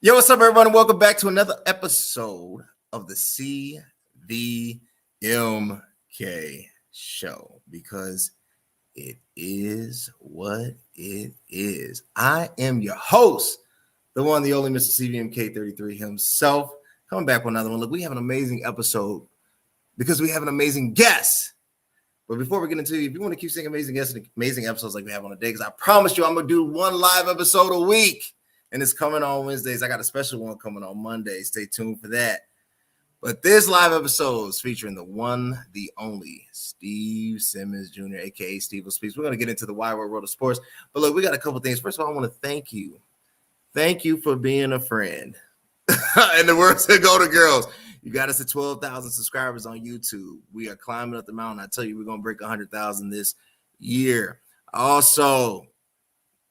Yo, what's up, everyone? Welcome back to another episode of the CVMK show, because it is what it is. I am your host, the one, the only Mr. CVMK33 himself, coming back with another one. Look, we have an amazing episode because we have an amazing guest. But before we get into it, if you want to keep seeing amazing guests and amazing episodes like we have on a day, because I promise you I'm going to do one live episode a week. And it's coming on Wednesdays. I got a special one coming on Monday. Stay tuned for that. But this live episode is featuring the one, the only, Steve Simmons Jr., a.k.a. Steve Speaks. We're going to get into the wide world of sports. But look, we got a couple things. First of all, I want to thank you. Thank you for being a friend. And the words that go to girls. You got us to 12,000 subscribers on YouTube. We are climbing up the mountain. I tell you, we're going to break 100,000 this year. Also,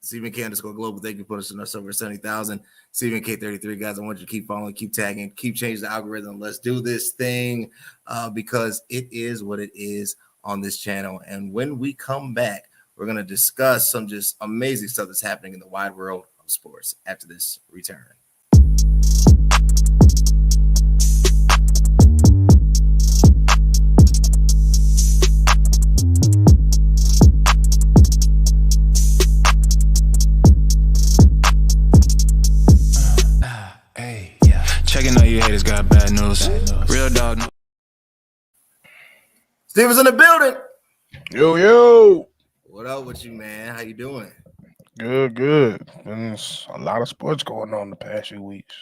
CVK_global, thank you for putting us over 70,000. CVK33, guys, I want you to keep following, keep tagging, keep changing the algorithm. Let's do this thing because it is what it is on this channel. And when we come back, we're going to discuss some just amazing stuff that's happening in the wide world of sports after this return. Checking on you haters got bad news. Real dog. Steven's in the building. Yo. What up with you, man? How you doing? Good. There's a lot of sports going on the past few weeks.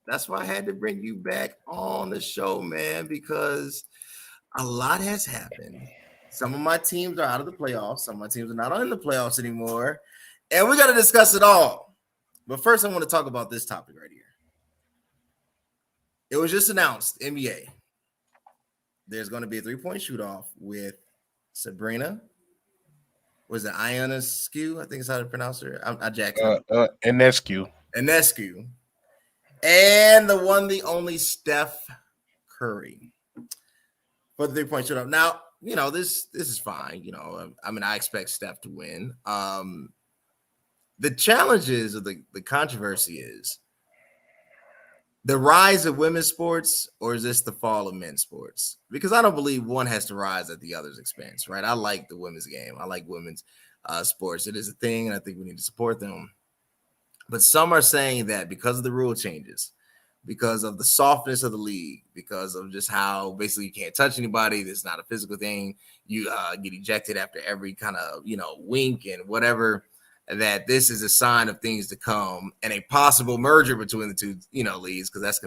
That's why I had to bring you back on the show, man, because a lot has happened. Some of my teams are out of the playoffs. Some of my teams are not in the playoffs anymore. And we got to discuss it all. But first, I want to talk about this topic right here. It was just announced, NBA. There's going to be a three-point shoot-off with Sabrina. Was it Ionescu? I think it's how to pronounce her. I jacked her. Ionescu. Ionescu. And the one, the only Steph Curry for the three-point shoot-off. Now, you know, this is fine. You know, I mean, I expect Steph to win. The challenges of the controversy is the rise of women's sports, or is this the fall of men's sports? Because I don't believe one has to rise at the other's expense, right? I like the women's game. I like women's sports. It is a thing, and I think we need to support them. But some are saying that because of the rule changes, because of the softness of the league, because of just how basically you can't touch anybody, this is not a physical thing, you get ejected after every kind of, wink and whatever, that this is a sign of things to come and a possible merger between the two, leagues, because that's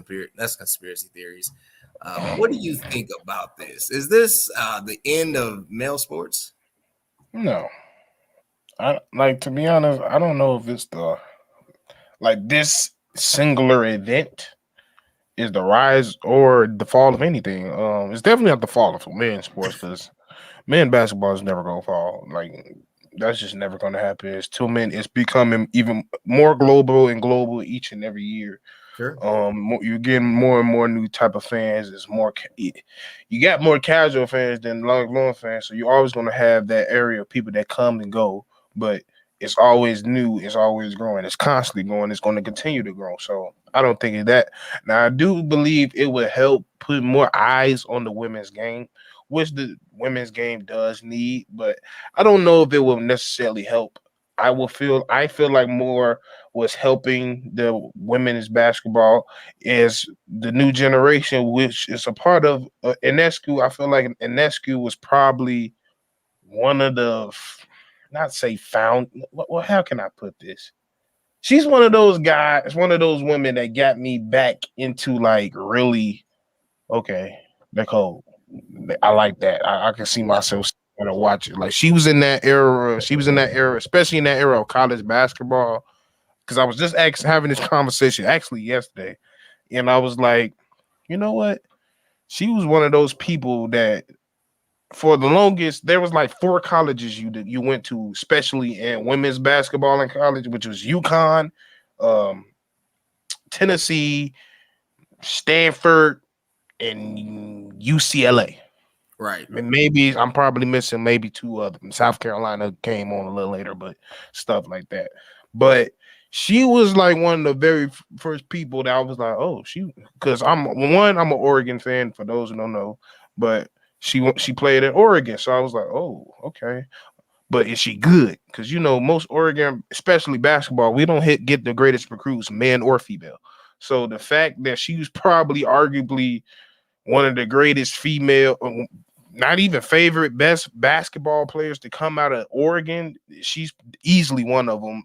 conspiracy theories. What do you think about this? Is this the end of male sports? No. To be honest, I don't know if it's this singular event is the rise or the fall of anything. It's definitely not the fall of men's sports, because men basketball is never going to fall. That's just never going to happen. It's too many. It's becoming even more global each and every year. Sure. You're getting more and more new type of fans. It's more. You got more casual fans than long fans. So you're always going to have that area of people that come and go. But it's always new. It's always growing. It's constantly growing. It's going to continue to grow. So I don't think of that. Now I do believe it would help put more eyes on the women's game, which the women's game does need, but I don't know if it will necessarily help. I feel like more was helping the women's basketball is the new generation, which is a part of Ionescu. I feel like Ionescu was probably one of the, not say found. Well, how can I put this? She's one of those guys, one of those women that got me back into really, okay, they're cold. I like that. I can see myself going to watch it. She was in that era. Especially in that era of college basketball. Because I was just having this conversation actually yesterday, and I was like, you know what? She was one of those people that, for the longest, there was 4 colleges you went to, especially in women's basketball in college, which was UConn, Tennessee, Stanford, and UCLA. Right. Maybe I'm probably missing maybe 2 of them. South Carolina came on a little later, but stuff like that. But she was like one of the very first people that I was like, oh, because I'm an Oregon fan for those who don't know, but she played at Oregon, so I was like, oh, okay. But is she good? Because most Oregon, especially basketball, we don't get the greatest recruits, man or female. So the fact that she was probably arguably one of the greatest female, not even favorite, best basketball players to come out of Oregon, she's easily one of them.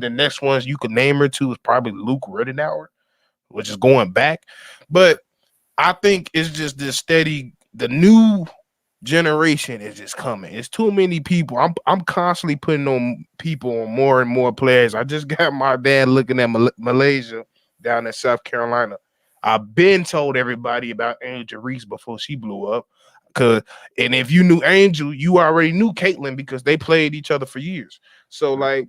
The next ones you could name her to is probably Luke Ridenour, which is going back. But I think it's just the new generation is just coming. It's too many people. I'm constantly putting on people on more and more players. I just got my dad looking at Malaysia down in South Carolina. I've been told everybody about Angel Reese before she blew up. And if you knew Angel, you already knew Caitlin because they played each other for years. So like,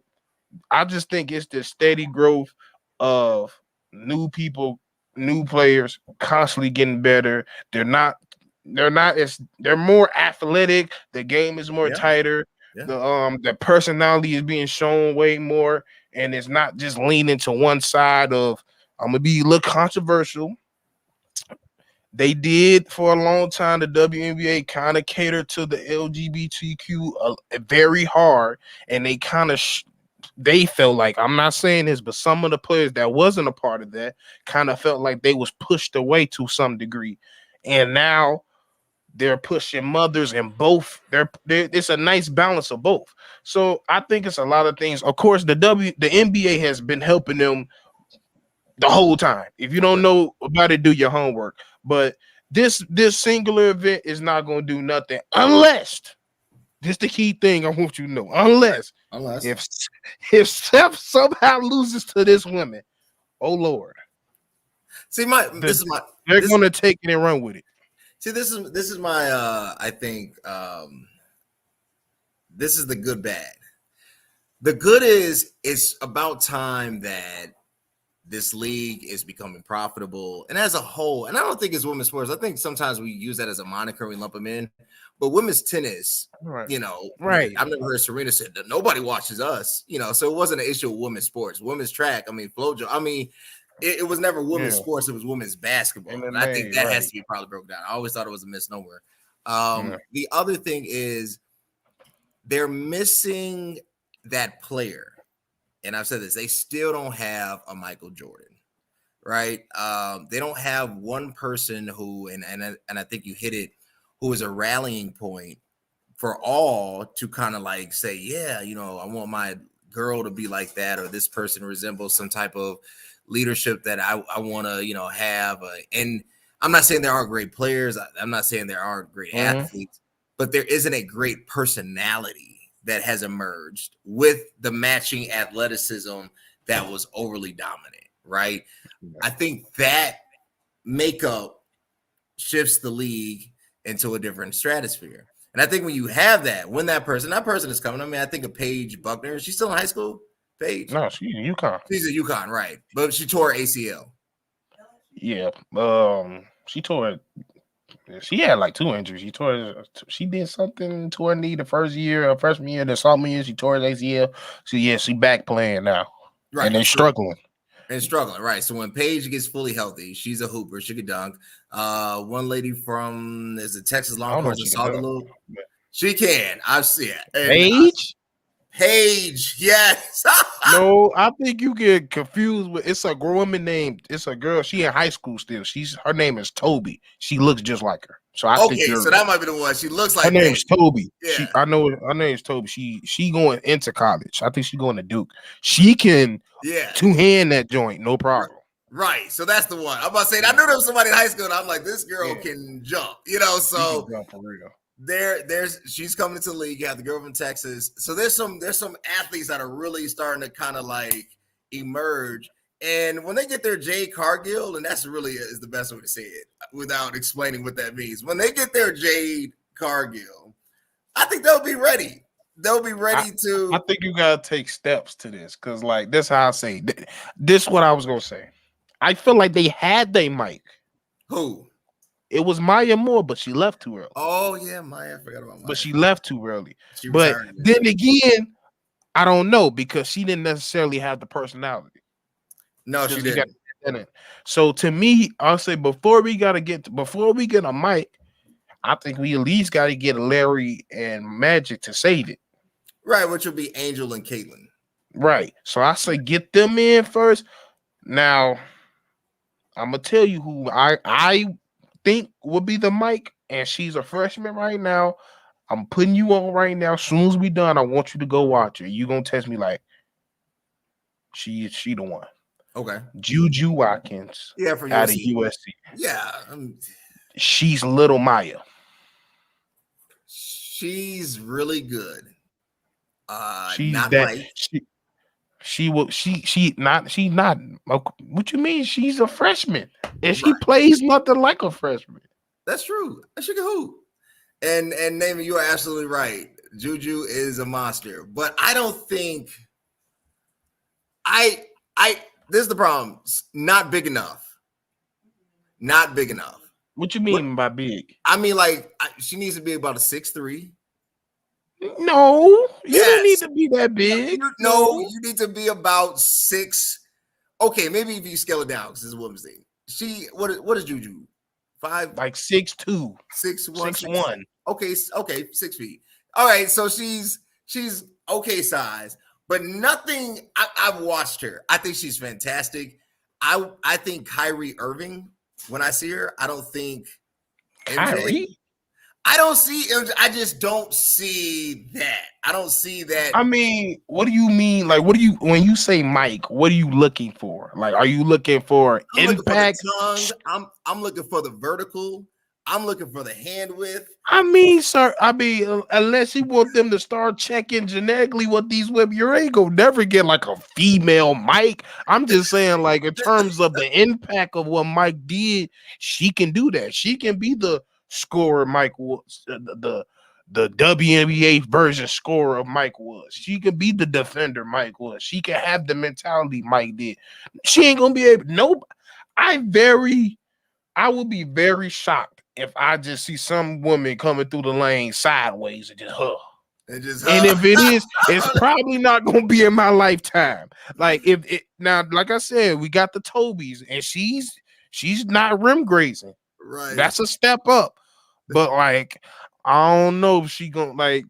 I just think it's the steady growth of new people, new players constantly getting better. They're more athletic. The game is more tighter. Yeah. The personality is being shown way more, and it's not just leaning to one side of. I'm gonna be a little controversial. They did for a long time. The WNBA kind of catered to the LGBTQ very hard, and they kind of they felt like, I'm not saying this, but some of the players that wasn't a part of that kind of felt like they was pushed away to some degree, and now they're pushing mothers and both. It's a nice balance of both. So I think it's a lot of things. Of course, the NBA has been helping them the whole time. If you don't know about it, do your homework. But this singular event is not going to do nothing unless, this is the key thing I want you to know, unless if Steph somehow loses to this woman, oh Lord. See, they're going to take it and run with it. See, this is my I think this is the good bad. The good is it's about time that this league is becoming profitable, and as a whole, and I don't think it's women's sports. I think sometimes we use that as a moniker, we lump them in. But women's tennis, right. I've never heard Sabrina said that nobody watches us, so it wasn't an issue with women's sports. Women's track, FloJo, it was never women's sports, it was women's basketball. And I think that has to be probably broken down. I always thought it was a misnomer. The other thing is they're missing that player. And I've said this, they still don't have a Michael Jordan, right? They don't have one person who, and I think you hit it, who is a rallying point for all to kind of like say, yeah, I want my girl to be like that, or this person resembles some type of leadership that I want to, have. And I'm not saying there aren't great players. I'm not saying there aren't great athletes, but there isn't a great personality that has emerged with the matching athleticism that was overly dominant, right? I think that makeup shifts the league into a different stratosphere. And I think when you have that, when that person is coming, I think of Paige Buckner. Is she still in high school? Paige? No, she's in UConn. She's at UConn, right. But she tore her ACL. Yeah. She tore it. She had like 2 injuries. She did something to her knee the freshman year, the sophomore year, she tore her ACL. So yeah, she back playing now. Right. And they're struggling. Right. So when Paige gets fully healthy, she's a hooper. She could dunk. One lady from Texas Longhorns that saw the little. She can. I've seen it. Paige, yes. No, I think you get confused with. It's a woman named. It's a girl. She in high school still. Her name is Toby. She looks just like her. So I think so that might be the one. She looks like her name's Toby. Yeah. I know her name's Toby. She going into college. I think she's going to Duke. She can two-hand that joint, no problem. Right. So that's the one. I'm about to say. I knew there was somebody in high school, and I'm like, this girl can jump. So she can jump for real. She's coming to the league. You have the girl from Texas. So there's some athletes that are really starting to kind of like emerge. And when they get their Jade Cargill, and that's really is the best way to say it without explaining what that means. When they get their Jade Cargill, I think they'll be ready. They'll be ready to. I think you gotta take steps to this, because like this how I say this. What I was gonna say. I feel like they had their mic. Who? It was Maya Moore, but she left too early. Oh, yeah, Maya. I forgot about Maya. But she left too early. But then again, I don't know because she didn't necessarily have the personality. No, she didn't. So to me, I'll say before we get a Mike, I think we at least got to get Larry and Magic to save it. Right, which will be Angel and Caitlin. Right. So I say get them in first. Now, I'm gonna tell you who I think will be the Mike, and she's a freshman right now. I'm putting you on right now. As soon as we done, I want you to go watch her. You gonna test me like she the one. Okay. Juju Watkins. Yeah, for out USC. of USC. Yeah. She's little Maya. She's really good. She's not that Mike. She's not. What you mean? She's a freshman, and she plays nothing like a freshman. That's true. She can hoop. And Naaman, you are absolutely right. Juju is a monster, but I don't think this is the problem. Not big enough. Not big enough. What you mean by big? I mean, like she needs to be about a 6'3". No, you don't need to be that big. No, you need to be about 6. Okay, maybe if you scale it down, because this is a woman's thing. What is Juju? 5, like 6'2", 6'1", 6'1". Okay, 6 feet. All right, so she's okay size, but nothing. I've watched her. I think she's fantastic. I think Kyrie Irving. When I see her, I don't think Kyrie. I don't see. I just don't see that. I don't see that. I mean, what do you mean? Like, when you say Mike? What are you looking for? Like, are you looking for impact? I'm looking for the vertical. I'm looking for the hand width. I mean, sir. I mean, unless you want them to start checking genetically what these women, you ain't gonna never get like a female Mike. I'm just saying, like in terms of the impact of what Mike did, she can do that. She can be the scorer Mike was, the WNBA version scorer of Mike was. She can be the defender Mike was. She can have the mentality Mike did. She ain't gonna be able. Nope. I will be very shocked if I just see some woman coming through the lane sideways and just And if it is, it's probably not gonna be in my lifetime. Like if it now, like I said, we got the Tobys, and she's not rim grazing. Right. That's a step up. But like, I don't know if she gonna like.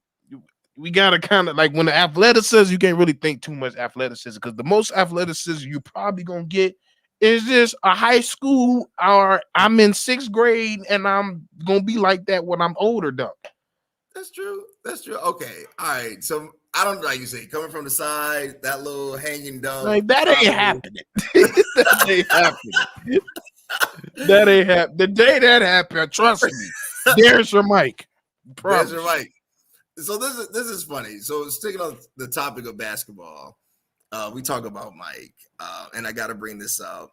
We gotta kind of like when the athleticism, you can't really think too much athleticism because the most athleticism you probably gonna get is just a high school, or I'm in 6th grade and I'm gonna be like that when I'm older, though. That's true. That's true. Okay. All right. So I don't know, like you say, coming from the side, that little hanging dunk. Like that ain't happening. That ain't happening. That ain't happening. The day that happened, trust me. There's your mic. There's your mic. So this is funny. So sticking on the topic of basketball, we talk about Mike, and I got to bring this up.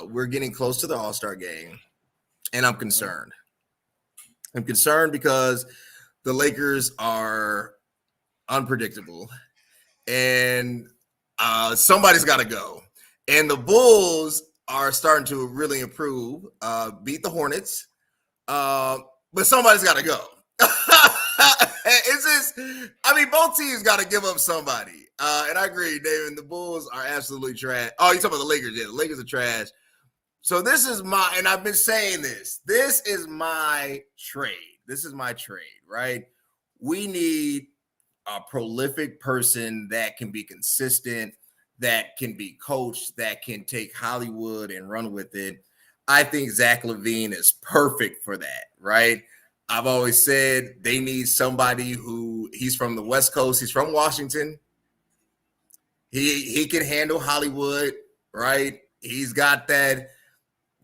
We're getting close to the All-Star game, and I'm concerned. I'm concerned because the Lakers are unpredictable, and somebody's got to go. And the Bulls are starting to really improve, beat the Hornets, but somebody's got to go. It's just, I mean, both teams got to give up somebody. And I agree, David, the Bulls are absolutely trash. Oh, you're talking about the Lakers. Yeah, the Lakers are trash. So this is and I've been saying this is my trade. This is my trade, right? We need a prolific person that can be consistent, that can be coached, that can take Hollywood and run with it. I think Zach LaVine is perfect for that, right? I've always said they need somebody he's from the West Coast. He's from Washington. He can handle Hollywood, right? He's got that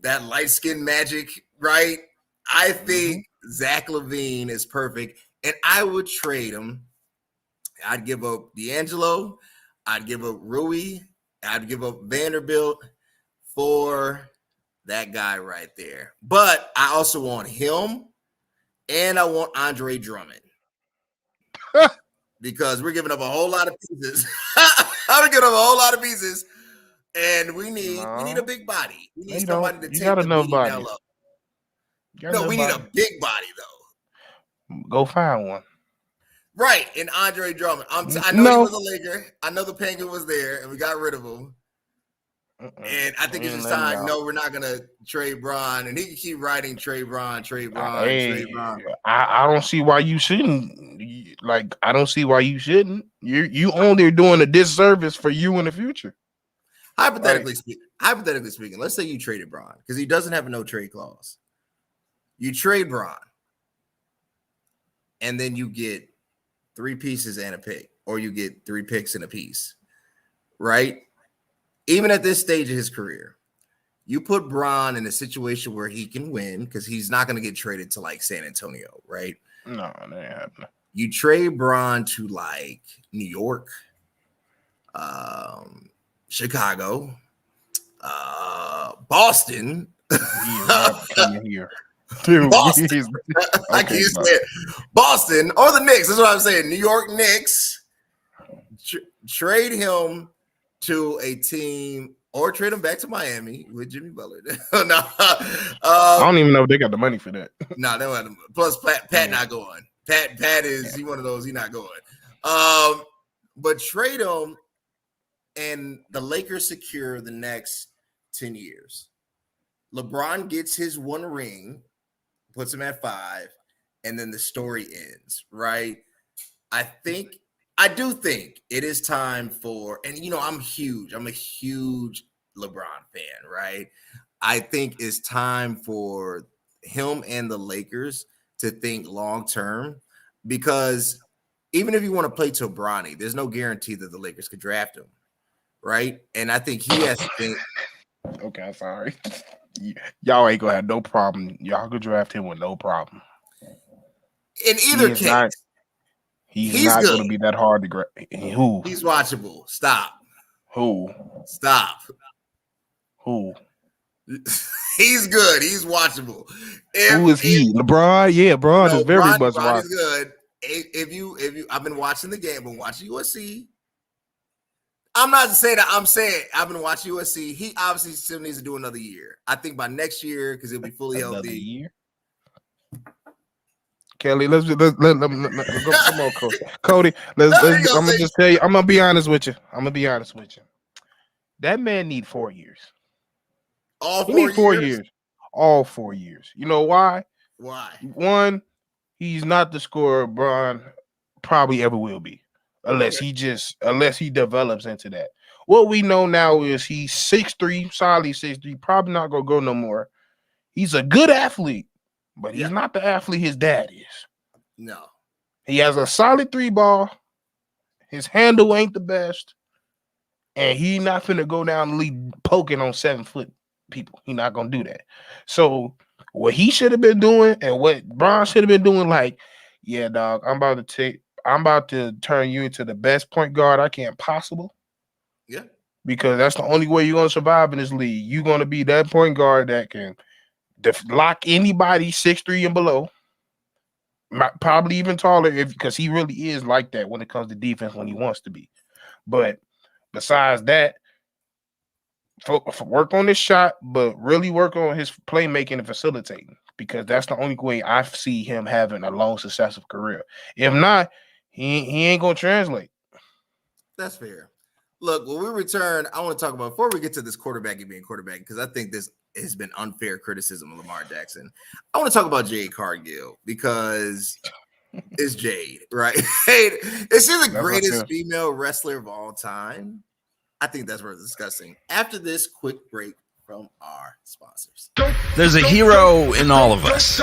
light skin magic, right? I think Zach LaVine is perfect, and I would trade him. I'd give up D'Angelo. I'd give up Rui. I'd give up Vanderbilt for that guy right there. But I also want him. And I want Andre Drummond because we're giving up a whole lot of pieces. I'm giving up a whole lot of pieces, and we need a big body. We need somebody to take the beating down low. No, we need a big body though. Go find one. Right, and Andre Drummond. I know he No. was a Laker. I know the Penguin was there, and we got rid of him. And I think it's just time. No, we're not gonna trade Bron, and he can keep writing trade Bron, trade Bron, trade Bron. I don't see why you shouldn't. Like, I don't see why you shouldn't. You only doing a disservice for you in the future. Hypothetically speaking, let's say you traded Bron because he doesn't have a no trade clause. You trade Bron, and then you get 3 pieces and a pick, or you get 3 picks and a piece, right? Even at this stage of his career, you put Bron in a situation where he can win because he's not going to get traded to like San Antonio, right? No, that ain't happening. You trade Bron to like New York, Chicago, Boston. He is not coming here. Dude, Boston. I can't say it. Boston or the Knicks. That's what I'm saying. New York Knicks. Trade him to a team or trade him back to Miami with Jimmy Butler. No, I don't even know if they got the money for that. No, they don't have the, plus Pat not going. Pat is he one of those, he not going. But trade him and the Lakers secure the next 10 years. LeBron gets his 1 ring, puts him at 5, and then the story ends, right? I do think it is time for, and I'm a huge LeBron fan, right? I think it's time for him and the Lakers to think long term, because even if you want to play to Bronny, there's no guarantee that the Lakers could draft him, right? And I think he has to think. Okay, I'm sorry. Y'all ain't gonna have no problem. Y'all could draft him with no problem. In either case. He's not going to be that hard to grab. Who? He's watchable. Stop. Who? Stop. Who? He's good. He's watchable. Who is he? LeBron? Yeah, Bron is very much watchable. Bron is good. If you, I've been watching the game. I've been watching USC. I'm not saying that. I'm saying I've been watching USC. He obviously still needs to do another year. I think by next year, because he'll be fully healthy. Another year? Kelly, let's go. Come on, Cody. I'm gonna just tell you. I'm gonna be honest with you. That man need 4 years. All 4 years. All 4 years. You know why? Why? One, he's not the scorer Bron probably ever will be, unless he develops into that. What we know now is he's 6'3", solidly 6'3", probably not gonna go no more. He's a good athlete. But he's not the athlete his dad is. No. He has a solid 3 ball. His handle ain't the best. And he not finna go down the league poking on 7-foot people. He not gonna do that. So what he should have been doing and what Bron should have been doing, like, yeah, dog, I'm about to turn you into the best point guard I can possible. Yeah. Because that's the only way you're gonna survive in this league. You're gonna be that point guard that can lock anybody 6'3" and below, probably even taller, because he really is like that when it comes to defense when he wants to be. But besides that, work on this shot, but really work on his playmaking and facilitating, because that's the only way I see him having a long, successful career. If not, he ain't gonna translate. That's fair. Look, when we return, I want to talk about, before we get to this quarterbacking being quarterback, because I think this has been unfair criticism of Lamar Jackson. I want to talk about Jade Cargill, because it's Jade, right? Is she the greatest female wrestler of all time? I think that's worth discussing after this quick break from our sponsors. There's a hero in all of us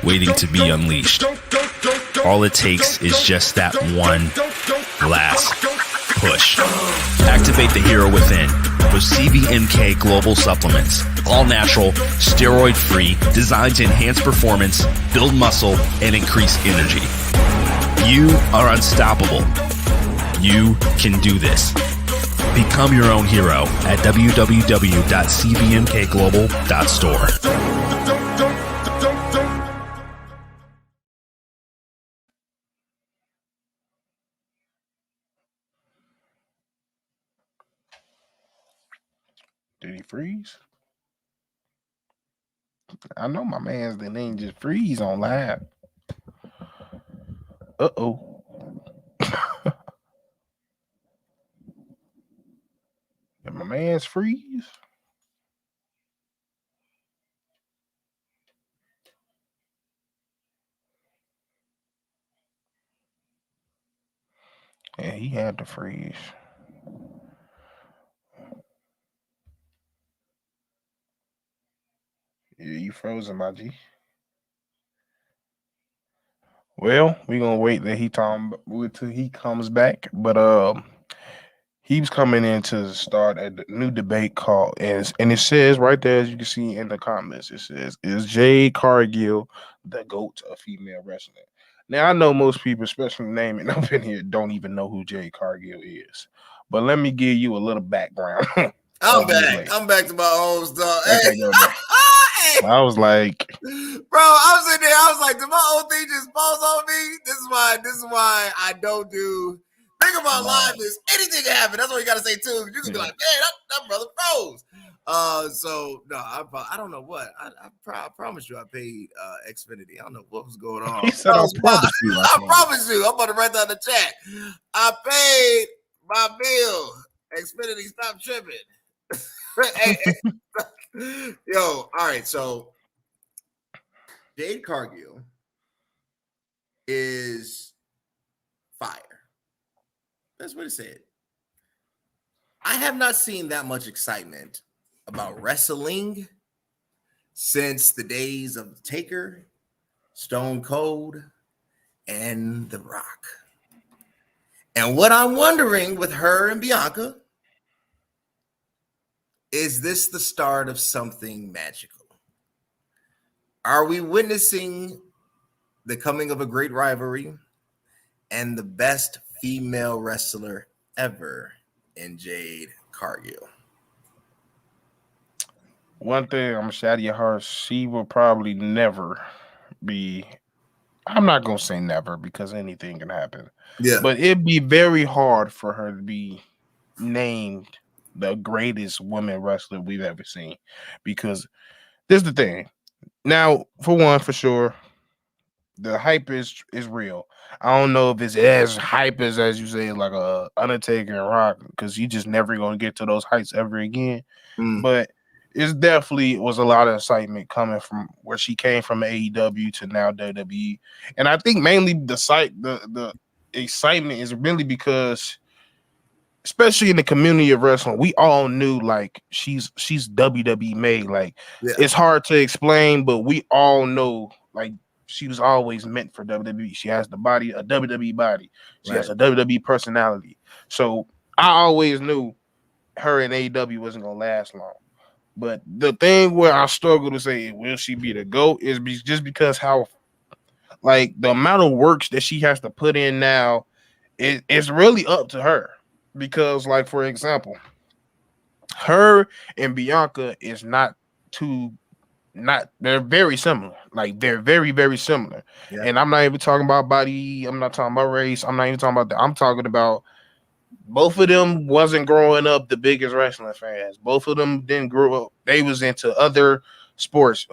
waiting to be unleashed. All it takes is just that one last push. Activate the hero within with CVMK Global Supplements. All natural, steroid-free, designed to enhance performance, build muscle, and increase energy. You are unstoppable. You can do this. Become your own hero at www.cvmkglobal.store. Did he freeze? I know my man's name just freeze on live. Uh-oh. man's freeze. Yeah, he had to freeze. Yeah, you frozen, my G. Well, we gonna wait till he comes back. But he's coming in to start a new debate called and it says right there, as you can see in the comments, it says, "Is Jade Cargill the GOAT of female wrestling?" Now I know most people, especially naming up in here, don't even know who Jade Cargill is. But let me give you a little background I'm of this back. lady. I'm back to my old stuff. Okay, go there. Hey. I was like, bro, I was sitting there. I was like, did my old thing just pause on me? This is why I don't do. Think about live is anything can happen. That's what you got to say too. You can be like, man, that brother froze. So no, I don't know what. I promise you, I paid Xfinity. I don't know what was going on. he said, "I promise you." I promise you. I'm about to write down the chat. I paid my bill. Xfinity, stop tripping. Yo, all right. So Jade Cargill is fire. That's what it said. I have not seen that much excitement about wrestling since the days of Taker, Stone Cold, and The Rock. And what I'm wondering with her and Bianca, is this the start of something magical? Are we witnessing the coming of a great rivalry and the best female wrestler ever in Jade Cargill? One thing I'm gonna shout your heart, she will probably never be. I'm not gonna say never because anything can happen. Yeah. But it'd be very hard for her to be named the greatest women wrestler we've ever seen. Because this is the thing. Now, for one, for sure, the hype is real. I don't know if it's as hype as you say, like a Undertaker and Rock, because you just never gonna get to those heights ever again. But it's definitely was a lot of excitement coming from where she came from AEW to now WWE. And I think mainly the excitement is really because, especially in the community of wrestling, we all knew like she's WWE made. Like it's hard to explain, but we all know like she was always meant for WWE. She has the body, a WWE body. She has a WWE personality. So I always knew her in AEW wasn't gonna last long. But the thing where I struggle to say will she be the GOAT is just because how like the amount of works that she has to put in now, it's really up to her. Because, like, for example, her and Bianca is they're very similar. Like they're very, very similar. Yeah. And I'm not even talking about body, I'm not talking about race, I'm not even talking about that. I'm talking about both of them wasn't growing up the biggest wrestling fans. Both of them didn't grow up. They was into other sports.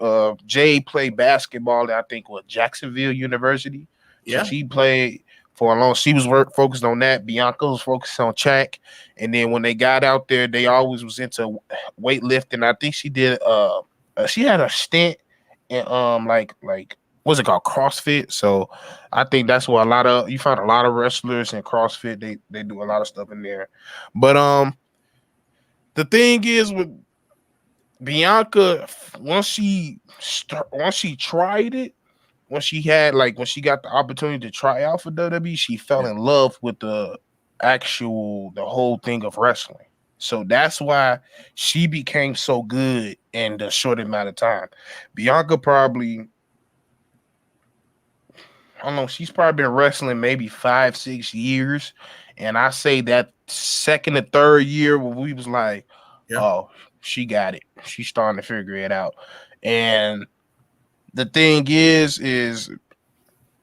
Jay played basketball at, I think, Jacksonville University. Yeah. So she played for a long. She was focused on that. Bianca was focused on track. And then when they got out there, they always was into weightlifting. I think she did. She had a stint in like what's it called, CrossFit. So I think that's where you find a lot of wrestlers in CrossFit. They do a lot of stuff in there. But the thing is with Bianca, once she tried it, when she got the opportunity to try out for WWE, she fell in love with the whole thing of wrestling. So that's why she became so good in the short amount of time. Bianca probably, I don't know, she's probably been wrestling maybe 5-6 years. And I say that second or third year where we was like, oh, she got it. She's starting to figure it out. And the thing is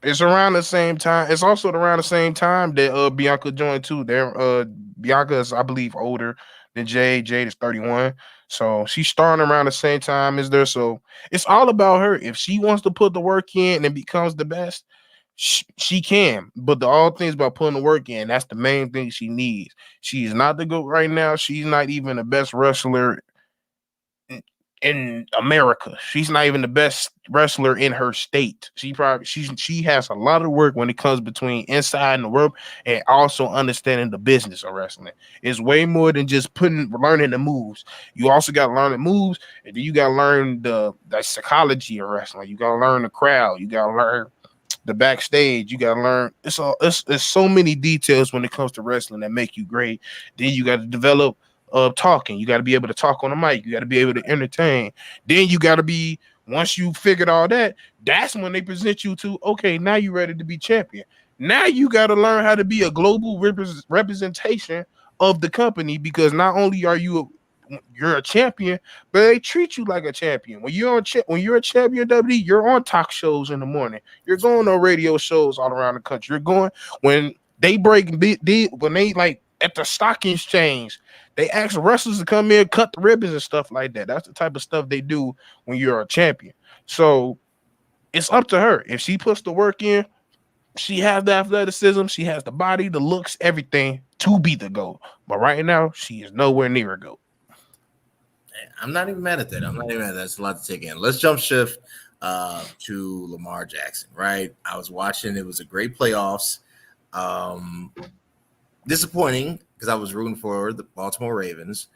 it's around the same time. It's also around the same time that Bianca joined too. Bianca is, I believe, older than Jade. Jade is 31. So she's starting around the same time as there. So it's all about her. If she wants to put the work in and becomes the best, She can, but the all things about putting the work in. That's the main thing she needs. She is not the GOAT right now. She's not even the best wrestler in America. She's not even the best wrestler in her state. She has a lot of work when it comes between inside and the world and also understanding the business of wrestling. It's way more than just learning the moves. You also got to learn the moves, and then you got to learn the psychology of wrestling. You got to learn the crowd. You got to learn the backstage. You got to learn. It's so many details when it comes to wrestling that make you great. Then you got to develop talking. You got to be able to talk on the mic. You got to be able to entertain. Then you got to be, once you figured all that, that's when they present you to, okay, now you're ready to be champion. Now you got to learn how to be a global representation of the company, because not only are you're a champion, but they treat you like a champion. When you're a champion WWE, you're on talk shows in the morning. You're going on radio shows all around the country. You're going when they when they like at the stock exchange, they ask wrestlers to come in, cut the ribbons and stuff like that. That's the type of stuff they do when you're a champion. So it's up to her. If she puts the work in, she has the athleticism, she has the body, the looks, everything to be the GOAT. But right now, she is nowhere near a GOAT. I'm not even mad at that. That's a lot to take in. Let's jump shift to Lamar Jackson, right? I was watching. It was a great playoffs. Disappointing because I was rooting for the Baltimore Ravens.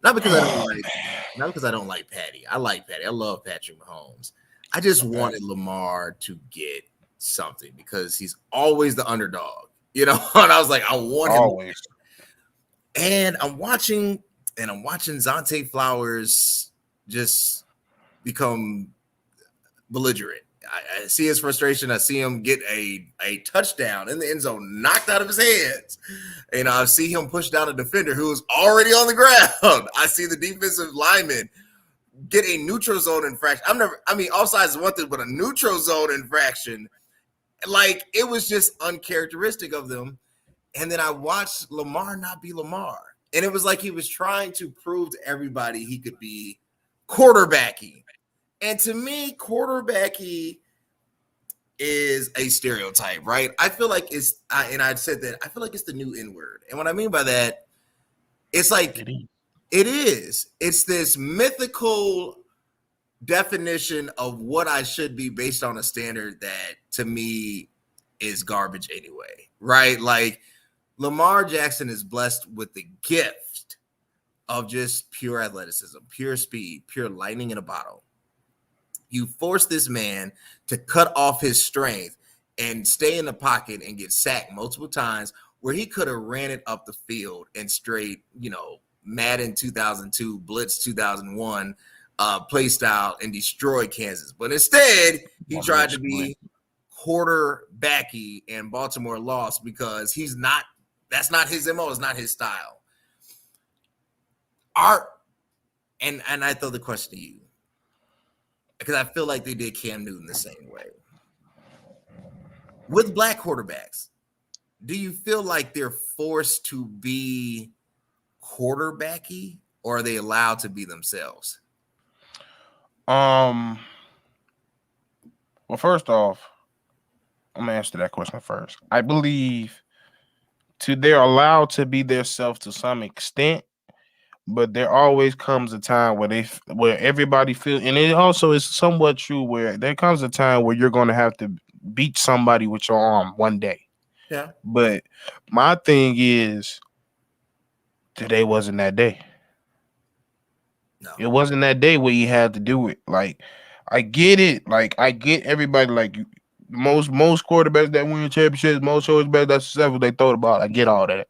Not because I don't like Patty. I like Patty. I love Patrick Mahomes. I just wanted Lamar to get something because he's always the underdog, And I was like, I want him. Always. And I'm watching Zante Flowers just become belligerent. I see his frustration. I see him get a touchdown in the end zone knocked out of his hands. I see him push down a defender who is already on the ground. I see the defensive lineman get a neutral zone infraction. Offsides is one thing, but a neutral zone infraction. Like, it was just uncharacteristic of them. And then I watched Lamar not be Lamar. And it was like he was trying to prove to everybody he could be quarterbacky. And to me, quarterbacky is a stereotype, right? I feel like I said that, I feel like it's the new N-word. And what I mean by that, it's like, it is. It's this mythical definition of what I should be based on a standard that, to me, is garbage anyway, right? Like, Lamar Jackson is blessed with the gift of just pure athleticism, pure speed, pure lightning in a bottle. You force this man to cut off his strength and stay in the pocket and get sacked multiple times where he could have ran it up the field and straight, Madden 2002, Blitz 2001 play style and destroy Kansas. But instead, he tried to be quarterbacky, and Baltimore lost because that's not his MO, it's not his style. And I throw the question to you, because I feel like they did Cam Newton the same way. With black quarterbacks, do you feel like they're forced to be quarterbacky, or are they allowed to be themselves? Well, first off, I'm gonna answer that question first. I believe they're allowed to be themselves to some extent, but there always comes a time where everybody feels, and it also is somewhat true, where there comes a time where you're going to have to beat somebody with your arm one day. Yeah. But my thing is, today wasn't that day. No. It wasn't that day where you had to do it. Like, I get it. Like, I get everybody. Like, most quarterbacks that win championships, most quarterbacks that's successful, they throw the ball. I get all that.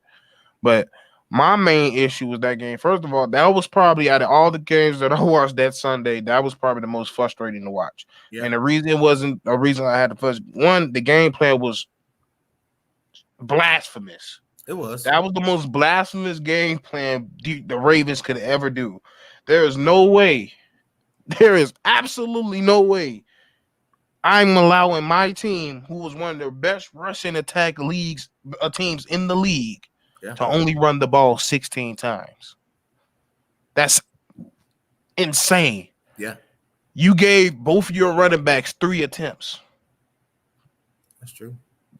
But my main issue was that game. First of all, that was probably, out of all the games that I watched that Sunday, that was probably the most frustrating to watch. Yeah. And the reason it wasn't a reason I had to first one, the game plan was blasphemous. It was. That was the most blasphemous game plan the Ravens could ever do. There is no way. There is absolutely no way I'm allowing my team, who was one of the best rushing attack teams in the league, to only run the ball 16 times. That's insane. Yeah. You gave both your running backs 3 attempts. That's true.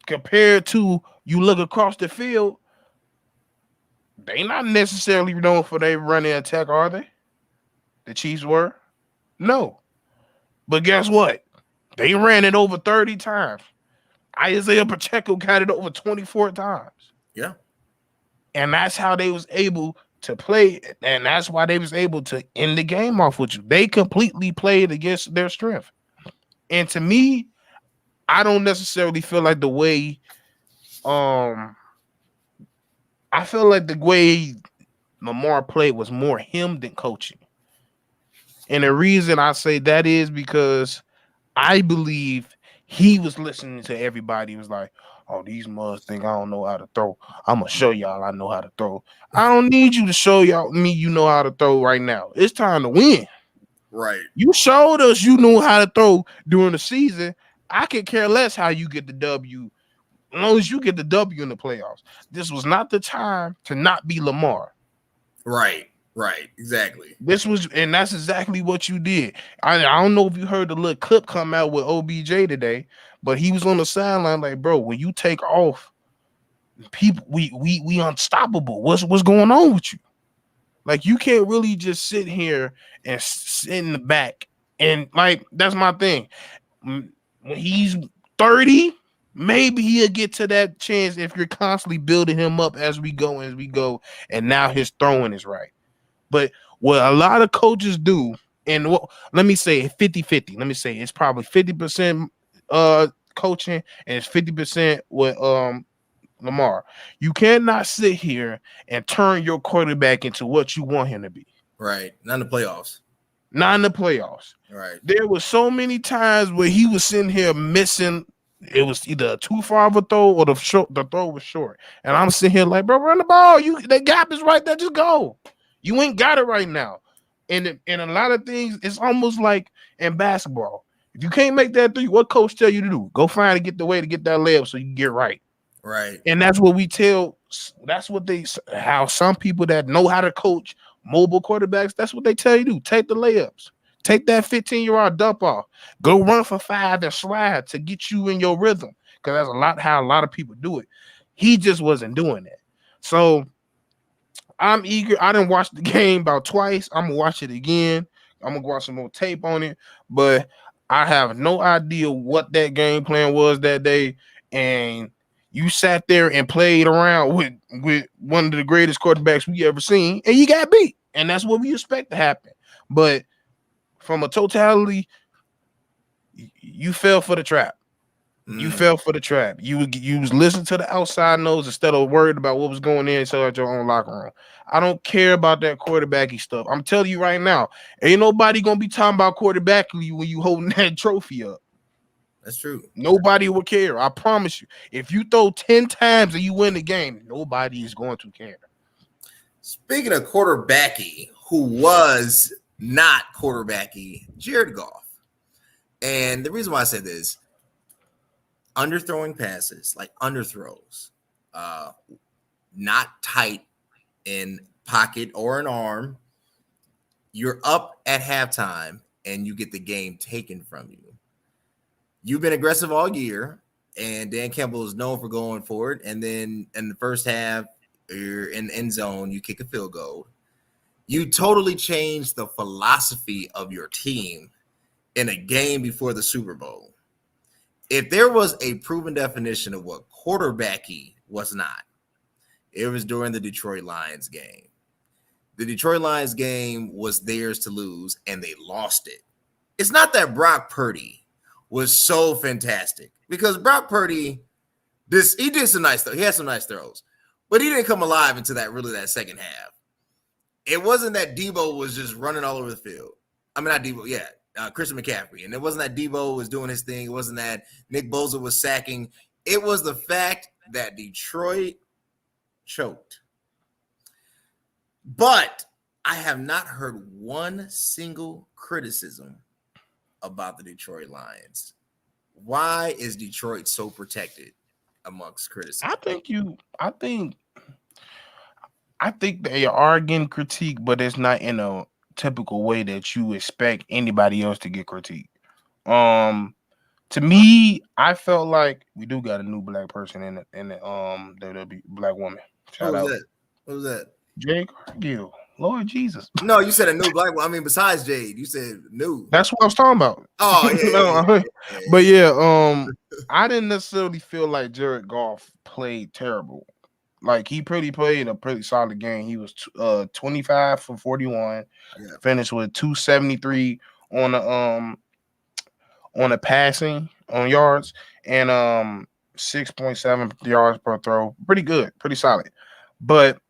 Compared to you look across the field, they not necessarily known for their running attack, are they? The Chiefs were? No. But guess what? They ran it over 30 times. Isaiah Pacheco got it over 24 times. Yeah. And that's how they was able to play. And that's why they was able to end the game off with you. They completely played against their strength. And to me, I don't necessarily feel like the way I feel like the way Lamar played was more him than coaching. And the reason I say that is because I believe he was listening to everybody. He was like, oh, these mugs think I don't know how to throw. I'm going to show y'all I know how to throw. I don't need you to show y'all me you know how to throw right now. It's time to win. Right. You showed us you knew how to throw during the season. I could care less how you get the W. As long as you get the W in the playoffs. This was not the time to not be Lamar. Right. Exactly. This was, and that's exactly what you did. I don't know if you heard the little clip come out with OBJ today, but he was on the sideline like, bro, when you take off, people, we unstoppable. What's going on with you? Like, you can't really just sit here and sit in the back. And like, that's my thing. When he's 30, maybe he'll get to that chance if you're constantly building him up as we go, and now his throwing is right. But what a lot of coaches do, and let me say 50-50. Let me say it's probably 50% coaching and it's 50% with Lamar. You cannot sit here and turn your quarterback into what you want him to be. Right. Not in the playoffs. Not in the playoffs. Right. There was so many times where he was sitting here missing. It was either too far of a throw or the throw was short. And I'm sitting here like, bro, run the ball. The gap is right there. Just go. You ain't got it right now. And in a lot of things, it's almost like in basketball. If you can't make that three, what coach tell you to do? Go find and get the way to get that layup so you can get right. Right. And that's what we tell. That's what how some people that know how to coach mobile quarterbacks, that's what they tell you to do. Take the layups. Take that 15-yard dump off. Go run for 5 and slide to get you in your rhythm. Because that's how a lot of people do it. He just wasn't doing that. So I'm eager. I didn't watch the game about twice. I'm gonna watch it again. I'm gonna watch some more tape on it, but I have no idea what that game plan was that day. And you sat there and played around with one of the greatest quarterbacks we ever seen, and you got beat. And that's what we expect to happen. But from a totality, you fell for the trap. You fell for the trap. You was listening to the outside nose instead of worried about what was going in inside your own locker room. I don't care about that quarterbacky stuff. I'm telling you right now, ain't nobody gonna be talking about quarterbacky when you holding that trophy up. That's true. Nobody will care. I promise you. If you throw 10 times and you win the game, nobody is going to care. Speaking of quarterbacky, who was not quarterbacky, Jared Goff. And the reason why I said this, underthrowing passes, like underthrows, not tight in pocket or an arm. You're up at halftime and you get the game taken from you. You've been aggressive all year, and Dan Campbell is known for going for it. And then in the first half, you're in the end zone, you kick a field goal. You totally changed the philosophy of your team in a game before the Super Bowl. If there was a proven definition of what quarterbacky was not, it was during the Detroit Lions game. The Detroit Lions game was theirs to lose, and they lost it. It's not that Brock Purdy was so fantastic, because Brock Purdy, he did some nice stuff. He had some nice throws, but he didn't come alive until that second half. It wasn't that Debo was just running all over the field. I mean, not Debo, Christian McCaffrey. And it wasn't that Debo was doing his thing. It wasn't that Nick Bosa was sacking. It was the fact that Detroit choked. But I have not heard one single criticism about the Detroit Lions. Why is Detroit so protected amongst criticism? I think they are getting critiqued, but it's not in a typical way that you expect anybody else to get critiqued. To me, I felt like we do got a new black person in the WWE black woman. What Shout was out that? What was that? Jade Cargill. Lord Jesus. No, you said a new black one. I mean, besides Jade, you said new. That's what I was talking about. Oh yeah. But yeah, I didn't necessarily feel like Jared Goff played terrible. Like he played a pretty solid game. He was 25 for 41, finished with 273 on the passing on yards and 6.7 yards per throw. Pretty good, pretty solid. But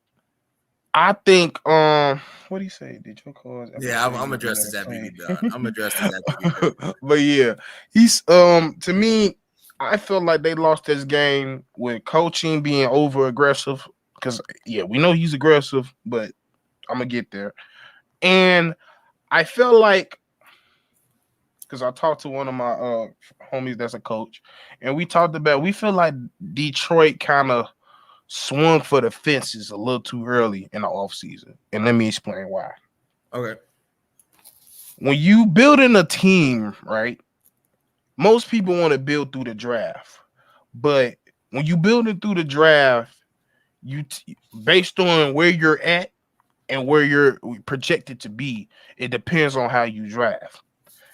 I think what do you say? Did your cause? Yeah, I'm addressed as that BB done. I'm addressed as that BB done. But yeah, he's to me, I feel like they lost this game with coaching being over aggressive. Because yeah, we know he's aggressive, but I'm gonna get there. And I feel like because I talked to one of my homies that's a coach, and we feel like Detroit kind of swung for the fences a little too early in the offseason. And let me explain why. Okay. When you building a team, right? Most people want to build through the draft. But when you build it through the draft, based on where you're at and where you're projected to be, it depends on how you draft.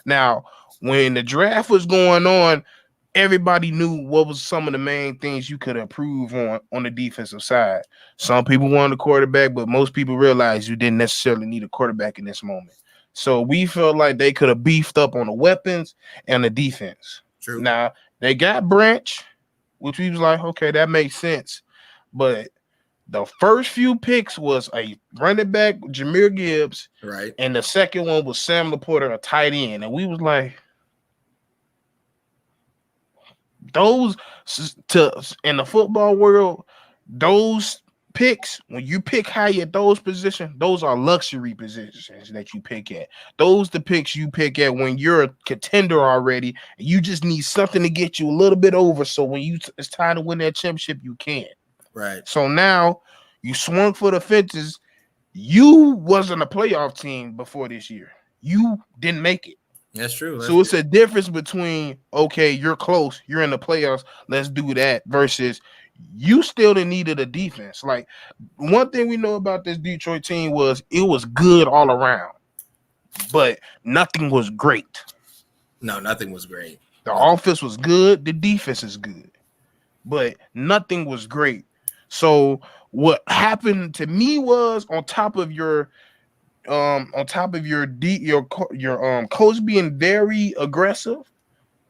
Now, when the draft was going on, everybody knew what was some of the main things you could improve on the defensive side. Some people wanted a quarterback, but most people realized you didn't necessarily need a quarterback in this moment. So we felt like they could have beefed up on the weapons and the defense. True. Now, they got Branch, which we was like, okay, that makes sense. But the first few picks was a running back, Jahmyr Gibbs, right, and the second one was Sam Laporta, a tight end. And we was like, those in the football world, those picks, when you pick high at those positions, those are luxury positions that you pick at. Those the picks you pick at when you're a contender already, and you just need something to get you a little bit over. So when it's time to win that championship, you can. Right. So now you swung for the fences. You wasn't a playoff team before this year. You didn't make it. That's true. So it's a difference between, okay, you're close, you're in the playoffs, let's do that, versus you still needed a defense. Like, one thing we know about this Detroit team was it was good all around, but nothing was great. No, nothing was great. The offense was good, the defense is good, but nothing was great. So what happened to me was on top of your coach being very aggressive,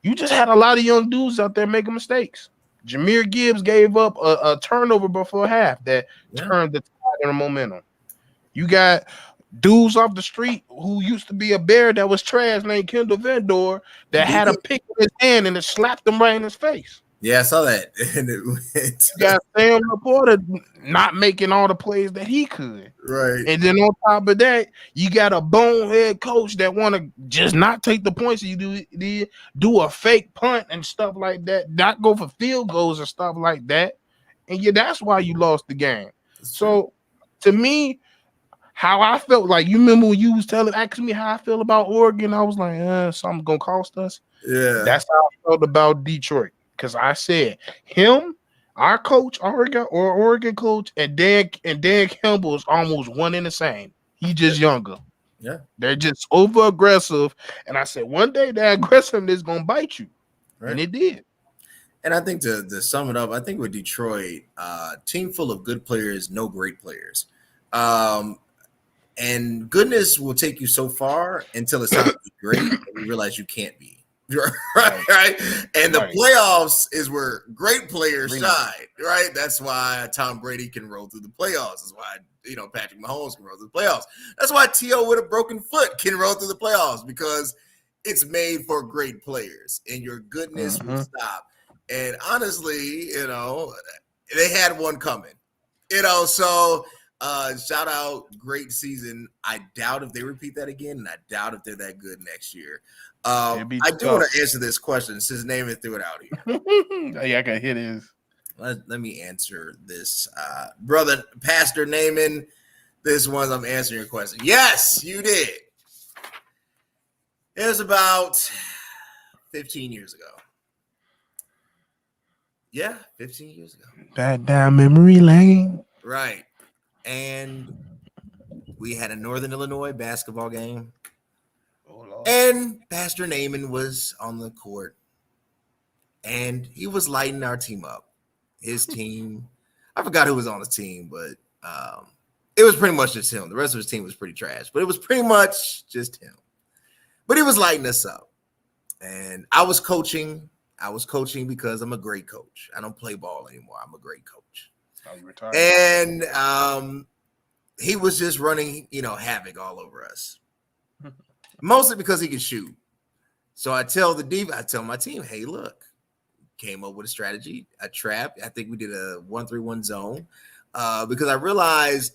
you just had a lot of young dudes out there making mistakes. Jahmyr Gibbs gave up a turnover before half that turned the tide and the momentum. You got dudes off the street who used to be a Bear that was trash named Kendall Vendor that had a pick in his hand and it slapped him right in his face. Yeah, I saw that. You got Sam Laporta not making all the plays that he could. Right. And then on top of that, you got a bonehead coach that want to just not take the points you do a fake punt and stuff like that, not go for field goals and stuff like that. And yeah, that's why you lost the game. So to me, how I felt, like, you remember when you was asking me how I feel about Oregon, I was like, something's gonna cost us. Yeah. That's how I felt about Detroit. Because I said him, our coach, Oregon coach, and Dan Campbell is almost one and the same. He's just younger. Yeah. They're just over aggressive. And I said, one day that aggressiveness is gonna bite you. Right. And it did. And I think to sum it up, I think with Detroit, team full of good players, no great players. And goodness will take you so far until it's time to be great and you realize you can't be. Right. And the playoffs is where great players shine, right? That's why Tom Brady can roll through the playoffs. That's why, Patrick Mahomes can roll through the playoffs. That's why T.O. with a broken foot can roll through the playoffs, because it's made for great players and your goodness will stop. And honestly, they had one coming, so shout out, great season. I doubt if they repeat that again, and I doubt if they're that good next year. I do want to answer this question since Naaman threw it out here. Yeah, I can hit his. Let me answer this, brother Pastor Naaman. This one, I'm answering your question. Yes, you did. It was about 15 years ago. Yeah, 15 years ago. That down memory lane. Right. And we had a Northern Illinois basketball game. Oh, Lord. And Pastor Naaman was on the court. And he was lighting our team up. His team, I forgot who was on the team, but it was pretty much just him. The rest of his team was pretty trash, but it was pretty much just him. But he was lighting us up. And I was coaching. I was coaching because I'm a great coach. I don't play ball anymore. I'm a great coach. I'm retired. And he was just running, havoc all over us. Mostly because he can shoot. So I tell my team, hey, look, came up with a strategy, a trap. I think we did a 1-3-1 zone because I realized,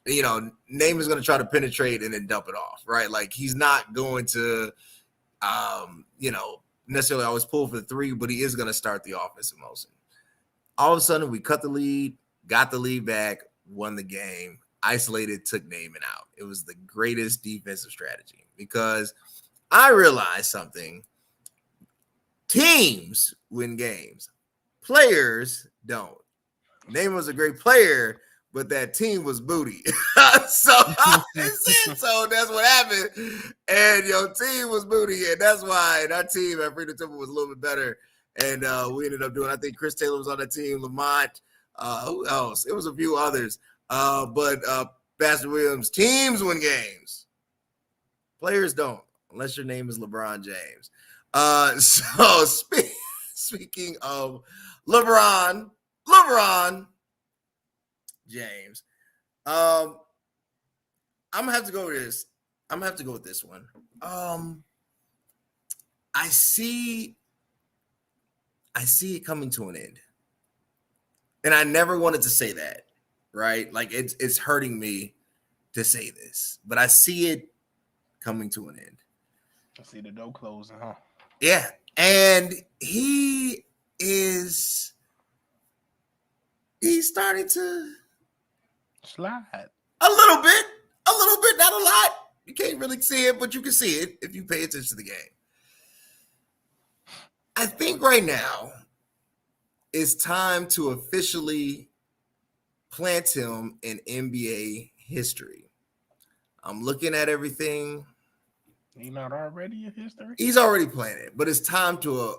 Name is going to try to penetrate and then dump it off, right? Like he's not going to, necessarily always pull for the three, but he is going to start the offensive motion. All of a sudden, we cut the lead, got the lead back, won the game, isolated, took Naaman out. It was the greatest defensive strategy because I realized something. Teams win games. Players don't. Naaman was a great player, but that team was booty. So that's what happened. And your team was booty. And that's why our team at Freedom Temple was a little bit better. And we ended up doing, I think Chris Taylor was on that team, Lamont. Who else? It was a few others. But Pastor Williams, teams win games. Players don't, unless your name is LeBron James. So speaking of LeBron James, I'm gonna have to go with this. I'm gonna have to go with this one. I see it coming to an end, and I never wanted to say that, right? Like it's hurting me to say this, but I see it coming to an end. I see the door closing, huh? Yeah, and he's starting to slide a little bit, not a lot. You can't really see it, but you can see it if you pay attention to the game. I think right now it's time to officially plant him in NBA history. I'm looking at everything. He's not already in history? He's already planted, but it's time to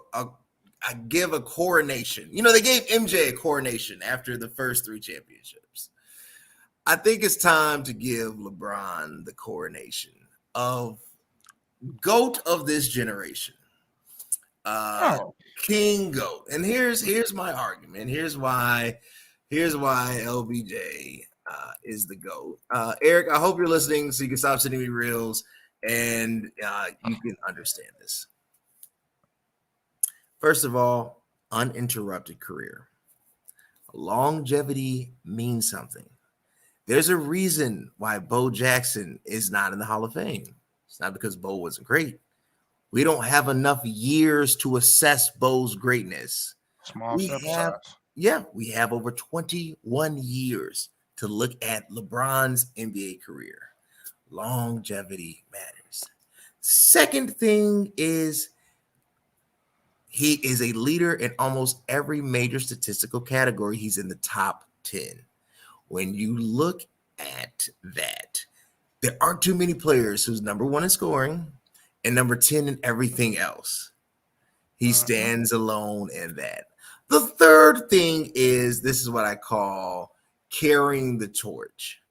give a coronation. They gave MJ a coronation after the first 3 championships. I think it's time to give LeBron the coronation of GOAT of this generation. King GOAT. And here's my argument. Here's why LBJ is the GOAT. Eric, I hope you're listening so you can stop sending me reels and you can understand this. First of all, uninterrupted career. Longevity means something. There's a reason why Bo Jackson is not in the Hall of Fame. It's not because Bo wasn't great. We don't have enough years to assess Bo's greatness. We have over 21 years to look at LeBron's NBA career. Longevity matters. Second thing is he is a leader in almost every major statistical category. He's in the top 10. When you look at that, there aren't too many players who's number 1 in scoring and number 10 in everything else. He stands alone in that. The third thing is, this is what I call carrying the torch.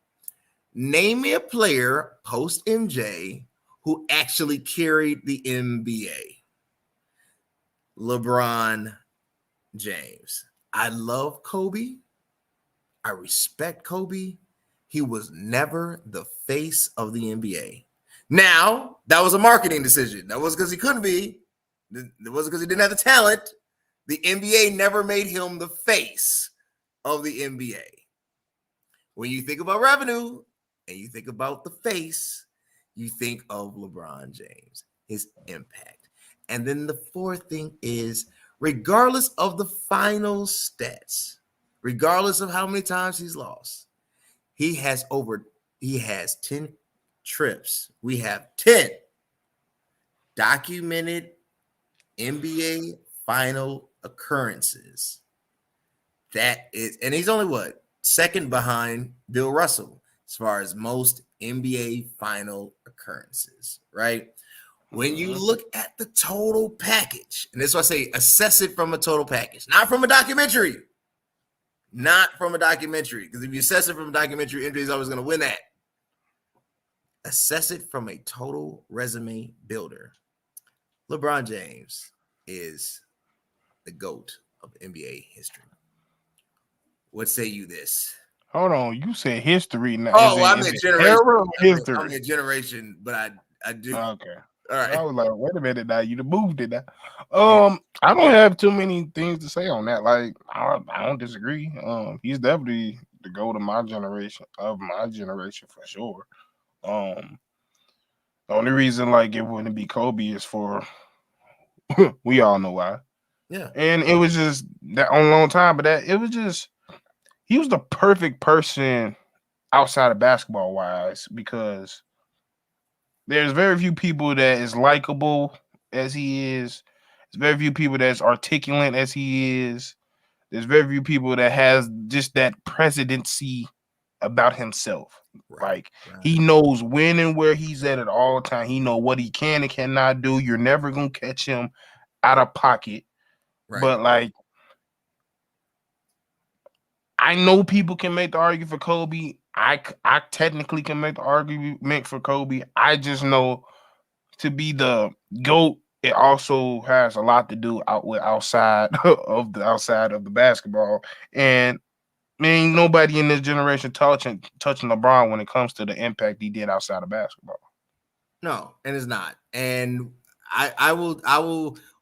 Name me a player post MJ who actually carried the NBA. LeBron James. I love Kobe. I respect Kobe. He was never the face of the NBA. Now, that was a marketing decision. That wasn't because he couldn't be. It wasn't because he didn't have the talent. The NBA never made him the face of the NBA. When you think about revenue and you think about the face, you think of LeBron James, his impact. And then the fourth thing is, regardless of the final stats, regardless of how many times he's lost, he has 10 trips. We have 10 documented NBA final occurrences That is, and he's only what? Second behind Bill Russell as far as most NBA final occurrences, right? When you look at the total package, and that's why I say assess it from a total package, not from a documentary. Not from a documentary. Because if you assess it from a documentary, NBA is always going to win that. Assess it from a total resume builder. LeBron James is the GOAT of NBA history. What say you this? Hold on, you said history now. Oh, I'm a generation. History. I'm a generation, but I do. Okay. All right. I was like, wait a minute now. You moved it now. I don't have too many things to say on that. Like, I don't disagree. He's definitely the GOAT of my generation for sure. The only reason like it wouldn't be Kobe is for we all know why. Yeah. And it was just that on a long time, but that it was just he was the perfect person outside of basketball wise because there's very few people that is likable as he is. There's very few people that's articulate as he is. There's very few people that has just that presidency about himself. Right. He knows when and where he's at all time. He know what he can and cannot do. You're never gonna catch him out of pocket. Right. But like, I know people can make the argument for Kobe. I technically can make the argument for Kobe. I just know to be the GOAT, it also has a lot to do outside of the basketball. And I mean, nobody in this generation touching LeBron when it comes to the impact he did outside of basketball. No, and it's not. And I will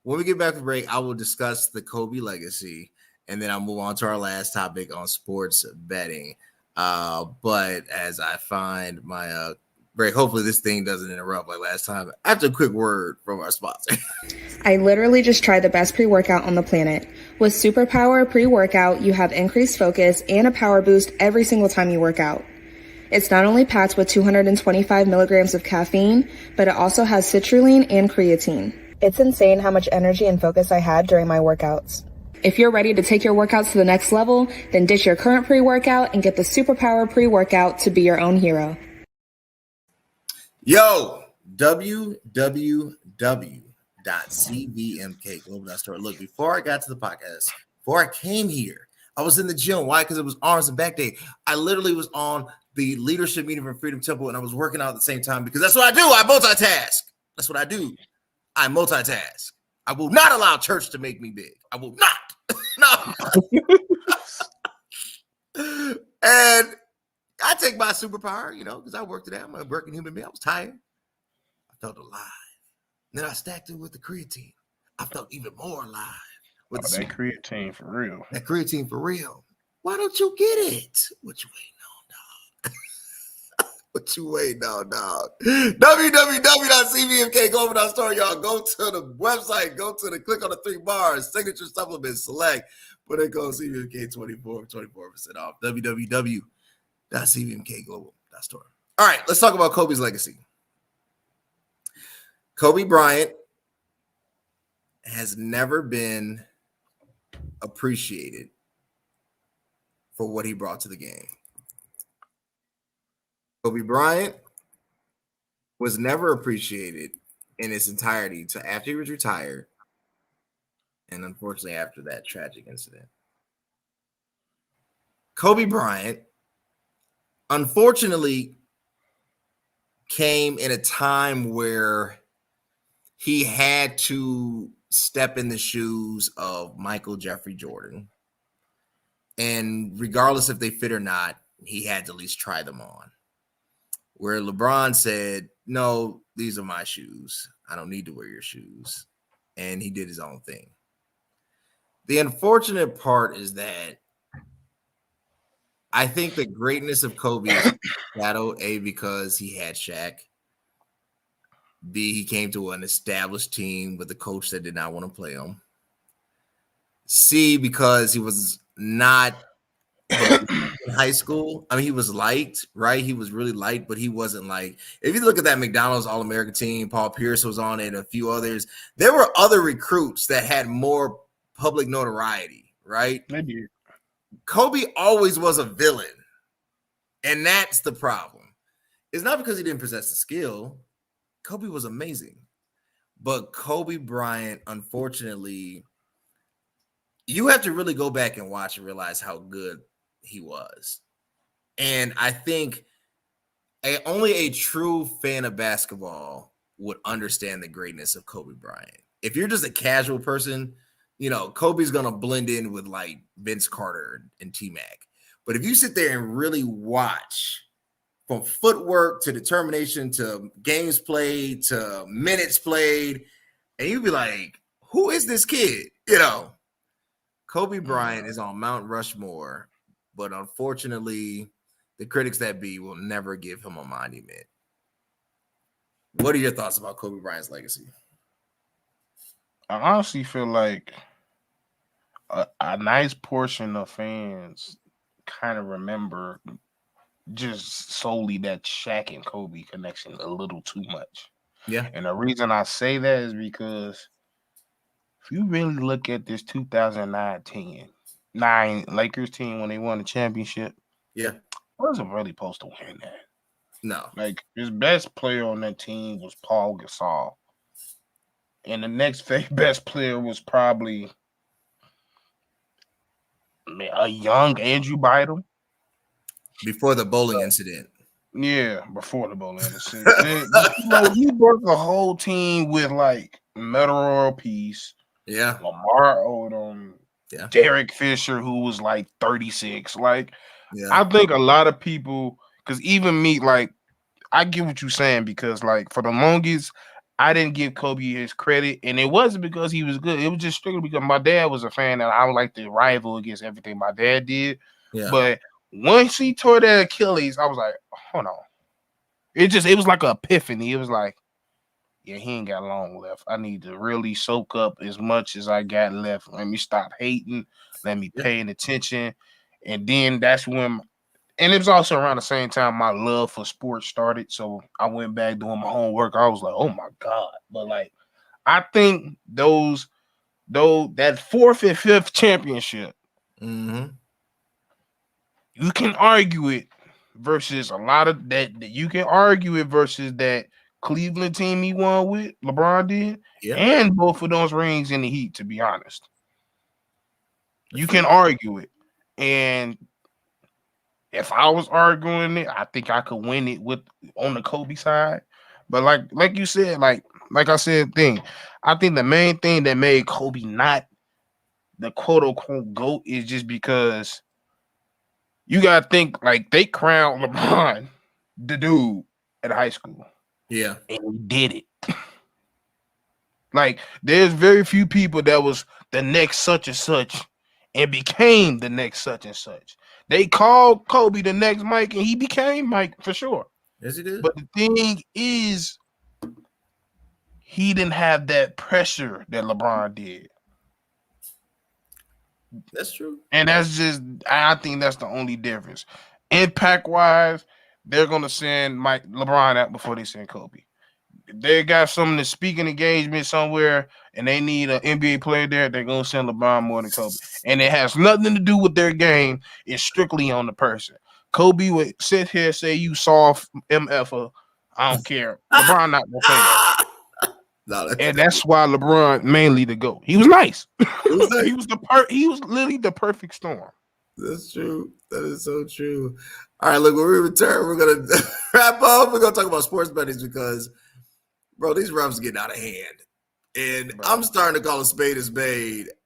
when we get back from break, I will discuss the Kobe legacy, and then I'll move on to our last topic on sports betting. But as I find my break, hopefully this thing doesn't interrupt like last time. After a quick word from our sponsor. I literally just tried the best pre-workout on the planet. With Superpower pre-workout, you have increased focus and a power boost every single time you work out. It's not only packed with 225 milligrams of caffeine, but it also has citrulline and creatine. It's insane how much energy and focus I had during my workouts. If you're ready to take your workouts to the next level, then ditch your current pre-workout and get the Superpower pre-workout to be your own hero. Yo, www.cvmkglobal.store. Look, before I got to the podcast, before I came here, I was in the gym. Why? Because it was arms and back day. I literally was on the leadership meeting for Freedom Temple, and I was working out at the same time because that's what I do. I multitask. That's what I do. I multitask. I will not allow church to make me big. I will not. No. And I take my superpower, because I worked it out. I'm a working human being. I was tired. I felt alive. Then I stacked it with the creatine. I felt even more alive. With that creatine for real. That creatine for real. Why don't you get it? What you waiting on, dog? What you waiting on, dog? www.cvmkglobal.store, y'all. Go to the website. Click on the 3 bars. Signature supplement select. But it goes CVMK24 for 24% off. www.cvmkglobal.store. All right, let's talk about Kobe's legacy. Kobe Bryant has never been appreciated for what he brought to the game. Kobe Bryant was never appreciated in its entirety until after he was retired, and unfortunately after that tragic incident. Kobe Bryant, unfortunately, came in a time where he had to step in the shoes of Michael Jeffrey Jordan. And regardless if they fit or not, he had to at least try them on. Where LeBron said, no, these are my shoes. I don't need to wear your shoes. And he did his own thing. The unfortunate part is that I think the greatness of Kobe is shadowed, A, because he had Shaq. B, he came to an established team with a coach that did not want to play him. C, because he was not in high school. I mean, he was liked, right? He was really liked, but he wasn't like, if you look at that McDonald's All-American team, Paul Pierce was on it and a few others, there were other recruits that had more public notoriety, right? Maybe. Kobe always was a villain. And that's the problem. It's not because he didn't possess the skill. Kobe was amazing. But Kobe Bryant, unfortunately, you have to really go back and watch and realize how good he was. And I think only a true fan of basketball would understand the greatness of Kobe Bryant. If you're just a casual person, Kobe's going to blend in with like Vince Carter and T-Mac. But if you sit there and really watch from footwork to determination to games played to minutes played, and you'd be like, who is this kid? Kobe Bryant is on Mount Rushmore, but unfortunately, the critics that be will never give him a monument. What are your thoughts about Kobe Bryant's legacy? I honestly feel like a nice portion of fans kind of remember just solely that Shaq and Kobe connection a little too much. Yeah. And the reason I say that is because if you really look at this 2009 Lakers team when they won the championship, yeah, wasn't really supposed to win that. No. Like, his best player on that team was Paul Gasol. And the next best player was probably a young Andrew Bynum. Before the bowling incident. Yeah, before the bowling incident. He worked the whole team with, like, Metal World Peace. Yeah. Lamar Odom. Yeah. Derek Fisher, who was, like, 36. Like, yeah. I think a lot of people, because even me, like, I get what you're saying, because, like, for the longest, I didn't give Kobe his credit, and it wasn't because he was good. It was just strictly because my dad was a fan, and I would like to rival against everything my dad did. Yeah. But once he tore that Achilles, I was like, hold on. It was like an epiphany. It was like, yeah, he ain't got long left. I need to really soak up as much as I got left. Let me stop hating. Let me paying attention. And then that's when, and it was also around the same time my love for sports started. So I went back doing my homework. I was like, oh my God. But like, I think that fourth and fifth championship, mm-hmm. you can argue it versus a lot of that. You can argue it versus that Cleveland team he won with, LeBron did, and both of those rings in the Heat, to be honest. You can argue it. And if I was arguing it, I think I could win it on the Kobe side. But like you said, like I said, I think the main thing that made Kobe not the quote unquote GOAT is just because you gotta think, like, they crowned LeBron the dude at high school. Yeah. And he did it. Like, there's very few people that was the next such and such and became the next such and such. They called Kobe the next Mike, and he became Mike for sure. Yes, he did. But the thing is, he didn't have that pressure that LeBron did. That's true. And I think that's the only difference. Impact-wise, they're going to send LeBron out before they send Kobe. If they got some to speaking engagement somewhere and they need an NBA player there, they're going to send LeBron more than Kobe. And it has nothing to do with their game. It's strictly on the person. Kobe would sit here and say, you soft MFer. I don't care. LeBron not going to say that. And that's why LeBron mainly the GOAT. He was nice. He was literally the perfect storm. That's true. That is so true. All right, look, when we return, we're gonna wrap up. We're gonna talk about sports betting because, bro, these refs getting out of hand, and I'm starting to call a spade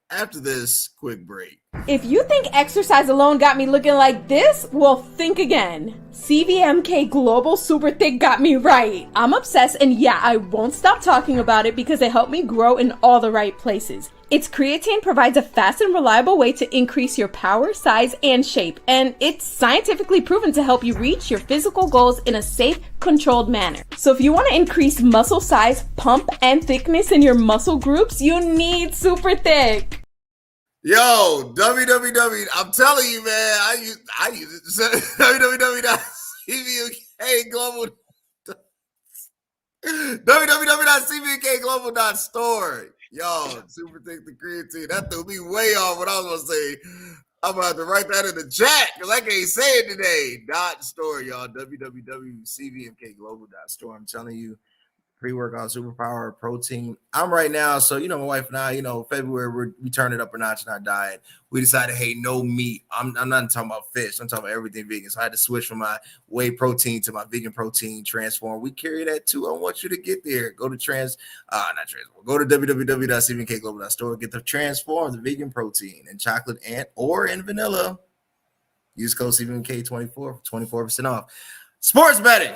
after this quick break. If you think exercise alone got me looking like this, well, think again. CVMK Global Super Thick got me right. I'm obsessed, and yeah, I won't stop talking about it because it helped me grow in all the right places. Its creatine provides a fast and reliable way to increase your power, size, and shape, and it's scientifically proven to help you reach your physical goals in a safe, controlled manner. So if you want to increase muscle size, pump, and thickness in your muscle groups, you need Super Thick. Yo, www, I'm telling you, man, I use it. www.cvkglobal. www.cvkglobal.store. Yo, Super Thick the creatine. That threw me way off what I was going to say. I'm about to write that in the chat because I can't say it today. .store, y'all. www.cvmkglobal.store. I'm telling you, pre-workout, superpower, protein. I'm right now, so my wife and I, February we turned it up a notch in our diet. We decided, hey, no meat. I'm not talking about fish. I'm talking about everything vegan. So I had to switch from my whey protein to my vegan protein transform. We carry that too. I want you to get there. Go to Go to www.cvmkglobal.store. Get the transform, the vegan protein in chocolate or in vanilla. Use code CVMK24 for 24% off. Sports betting.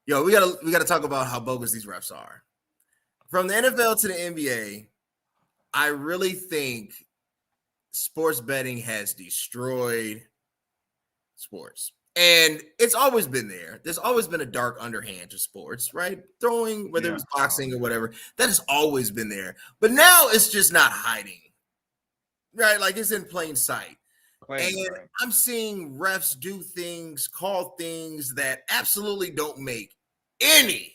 Yo, we gotta talk about how bogus these refs are. From the NFL to the NBA, I really think sports betting has destroyed sports. And it's always been there. There's always been a dark underhand to sports, right? Throwing, whether it was boxing or whatever, that has always been there. But now it's just not hiding, right? Like it's in plain sight. I'm seeing refs do things, call things that absolutely don't make any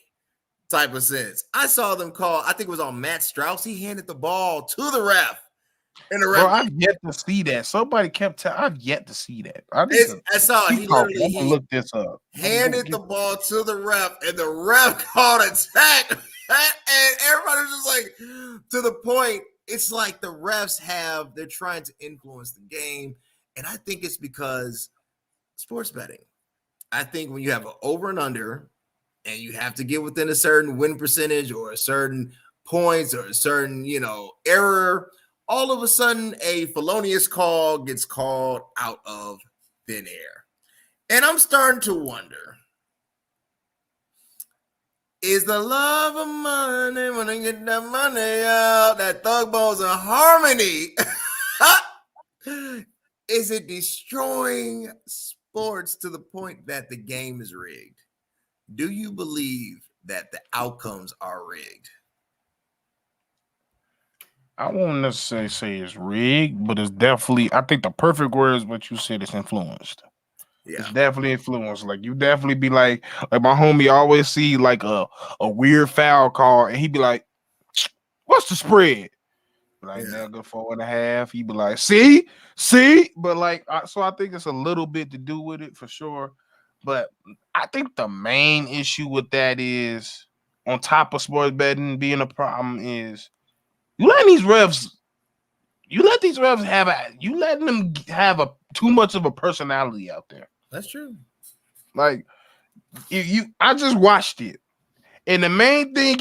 type of sense. I saw them call, I think it was on Matt Strauss. He handed the ball to the ref. And the ref, bro, I've yet to see that. Somebody kept telling, I've yet to see that. I saw it. He literally look this up. Handed the ball to the ref, and the ref called a tag. And everybody was just like, to the point, it's like the refs they're trying to influence the game. And I think it's because sports betting. I think when you have an over and under, and you have to get within a certain win percentage or a certain points or a certain, error, all of a sudden a felonious call gets called out of thin air. And I'm starting to wonder, is the love of money when I get that money out, that Thug Bones and Harmony, is it destroying sports to the point that the game is rigged? Do you believe that the outcomes are rigged? I won't necessarily say it's rigged, but it's definitely, I think the perfect word is what you said, it's influenced. Yeah. It's definitely influenced. Like you definitely be like my homie always see like a weird foul call, and he be like, what's the spread? Like nigga 4.5. He be like, see, but like, so I think it's a little bit to do with it for sure. But I think the main issue with that is, on top of sports betting being a problem, is you let these refs have too much of a personality out there. That's true. Like I just watched it, and the main thing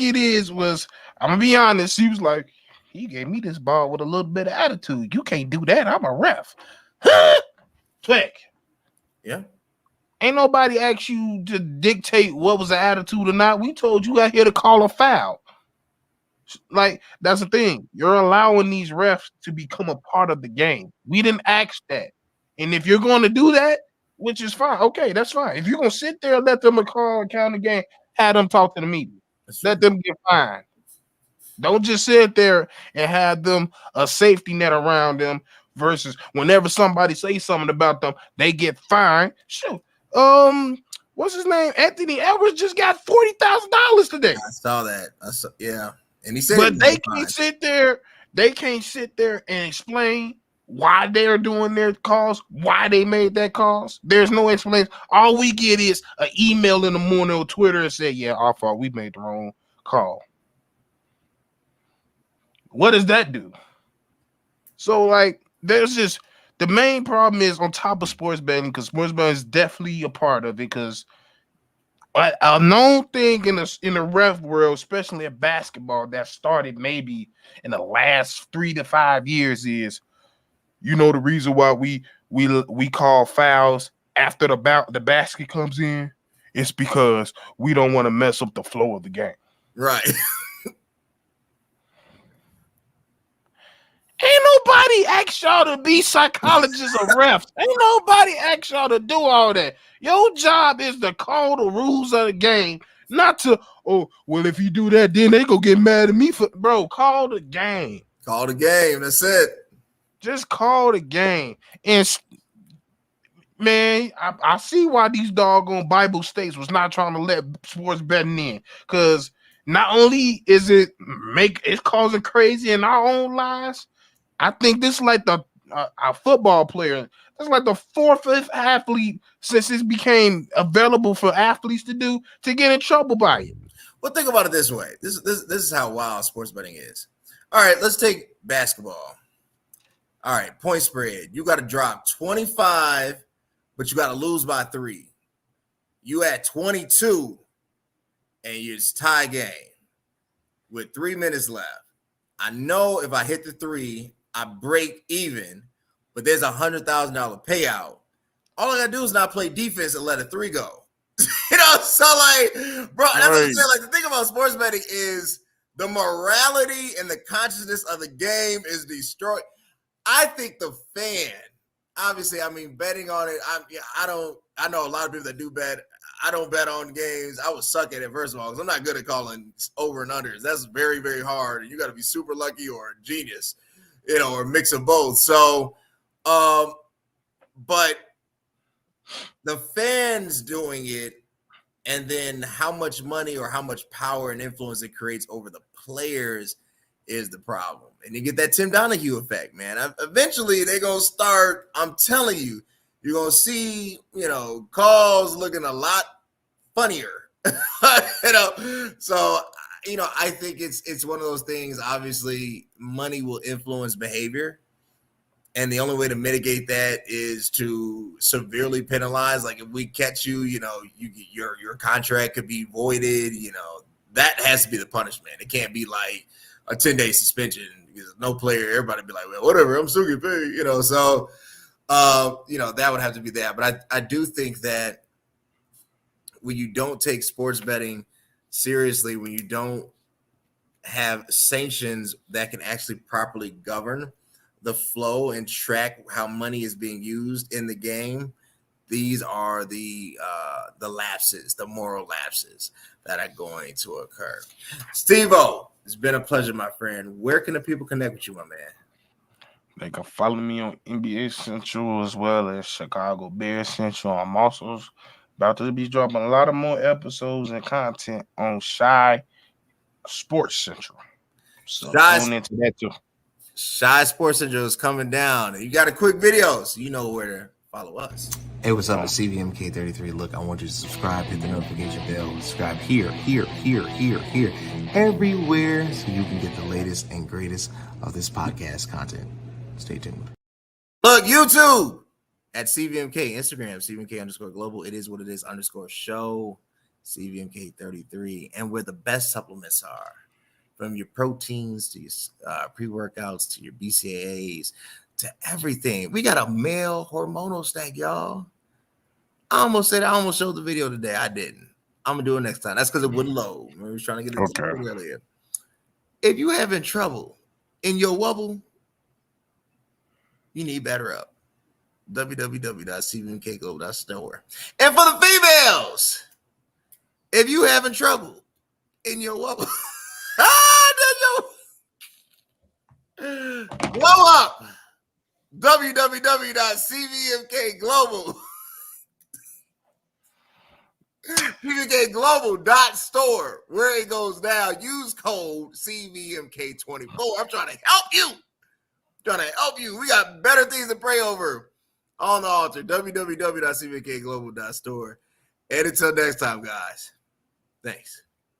was, I'm gonna be honest, he was like, he gave me this ball with a little bit of attitude. You can't do that. I'm a ref. Click. Yeah. Ain't nobody asked you to dictate what was the attitude or not. We told you out here to call a foul. Like, that's the thing. You're allowing these refs to become a part of the game. We didn't ask that. And if you're going to do that, which is fine, okay, that's fine. If you're going to sit there and let them call and count the game, have them talk to the media. Let them get fined. Don't just sit there and have them a safety net around them versus whenever somebody says something about them, they get fined. Shoot. What's his name? Anthony Edwards just got $40,000 today. I saw that. Yeah. And he said, but they can't sit there. They can't sit there and explain why they're doing their calls, why they made that calls. There's no explanation. All we get is an email in the morning on Twitter and say, yeah, our fault. We made the wrong call. What does that do? So, like, there's just, the main problem is on top of sports betting, because sports betting is definitely a part of it, because a known thing in the ref world, especially in basketball, that started maybe in the last 3 to 5 years is, the reason why we call fouls after the basket comes in, it's because we don't want to mess up the flow of the game. Right. Ain't nobody asked y'all to be psychologists or refs. Ain't nobody asked y'all to do all that. Your job is to call the rules of the game, not to, if you do that, then they go get mad at me for, bro, call the game. Call the game. That's it. Just call the game. And, man, I see why these doggone Bible states was not trying to let sports betting in. Because not only is it's causing crazy in our own lives, I think this is like the a football player. That's like the fourth, fifth athlete since it became available for athletes to do to get in trouble by it. Well, think about it this way. This is how wild sports betting is. All right, let's take basketball. All right, point spread. You got to drop 25, but you got to lose by 3. You at 22, and it's tie game with 3 minutes left. I know if I hit the 3, I break even, but there's $100,000 payout. All I got to do is not play defense and let a 3 go. So like, bro, that's what I'm saying. Like, the thing about sports betting is the morality and the consciousness of the game is destroyed. I think the fan, obviously, I mean, betting on it, I know a lot of people that do bet. I don't bet on games. I would suck at it, first of all, because I'm not good at calling over and unders. That's very, very hard. And you got to be super lucky or a genius, or a mix of both. So, but the fans doing it, and then how much money or how much power and influence it creates over the players is the problem. And you get that Tim Donahue effect, man. Eventually, they're going to start, I'm telling you, you're going to see, calls looking a lot funnier. So, I think it's one of those things. Obviously, money will influence behavior. And the only way to mitigate that is to severely penalize. Like, if we catch you, your contract could be voided. That has to be the punishment. It can't be like a 10-day suspension because no player, everybody be like, well, whatever, I'm still getting paid. So, that would have to be that. But I do think that when you don't take sports betting seriously, when you don't have sanctions that can actually properly govern the flow and track how money is being used in the game, these are the lapses, the moral lapses that are going to occur. Steve-O, it's been a pleasure, my friend. Where can the people connect with you, my man? They can follow me on NBA Central as well as Chicago Bears Central. I'm also about to be dropping a lot of more episodes and content on Shy Sports Central. So tune into that too. Shy Sports Central is coming down. You got a quick video, so you know where to follow us. Hey, what's up? It's CVMK33. Look, I want you to subscribe, hit the notification bell, subscribe here, everywhere, so you can get the latest and greatest of this podcast content. Stay tuned. Look, YouTube at CVMK, Instagram, CVMK_global. It is what it is _show, CVMK33. And where the best supplements are. From your proteins to your pre-workouts to your BCAAs to everything. We got a male hormonal stack, y'all. I almost showed the video today. I didn't. I'm going to do it next time. That's because it wouldn't load. We were trying to get it earlier. If you're having trouble in your wobble, you need better up. www.cvmkglobal.store. And for the females, if you having trouble in your wobble, blow up. www.cvmkglobal. CVMKglobal.store, where it goes down. Use code CVMK24. I'm trying to help you. We got better things to pray over on the altar. www.cvmkglobal.store. And until next time, guys. Thanks.